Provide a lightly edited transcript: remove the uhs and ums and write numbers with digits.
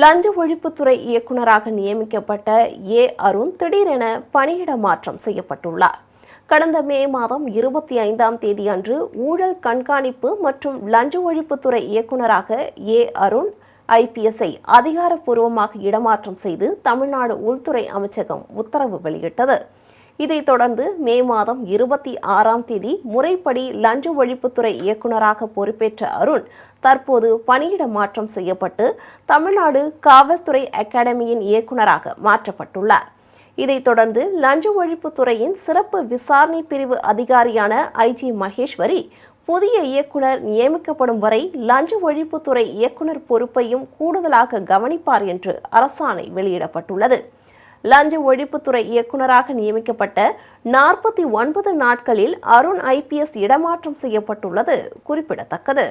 லஞ்ச ஒழிப்புத்துறை இயக்குநராக நியமிக்கப்பட்ட அருண் திடீரென பணியிட மாற்றம் செய்யப்பட்டுள்ளார். கடந்த மே மாதம் 25ஆம் தேதி அன்று ஊழல் கண்காணிப்பு மற்றும் லஞ்ச ஒழிப்புத்துறை இயக்குநராக அருண் IPSஐ அதிகாரப்பூர்வமாக இடமாற்றம் செய்து தமிழ்நாடு உள்துறை அமைச்சகம் உத்தரவு வெளியிட்டது. இதைத் தொடர்ந்து மே மாதம் 26ஆம் தேதி முறைப்படி லஞ்ச ஒழிப்புத்துறை இயக்குநராக பொறுப்பேற்ற அருண் தற்போது பணியிட மாற்றம் செய்யப்பட்டு தமிழ்நாடு காவல்துறை அகாடமியின் இயக்குநராக மாற்றப்பட்டுள்ளார். இதைத் தொடர்ந்து லஞ்ச ஒழிப்புத்துறையின் சிறப்பு விசாரணை பிரிவு அதிகாரியான IG மகேஸ்வரி புதிய இயக்குநர் நியமிக்கப்படும் வரை லஞ்ச ஒழிப்புத்துறை இயக்குநர் பொறுப்பையும் கூடுதலாக கவனிப்பார் என்று அரசாணை வெளியிடப்பட்டுள்ளது. லஞ்ச ஒழிப்புத்துறை இயக்குநராக நியமிக்கப்பட்ட 49 நாட்களில் அருண் IPS இடமாற்றம் செய்யப்பட்டுள்ளது குறிப்பிடத்தக்கது.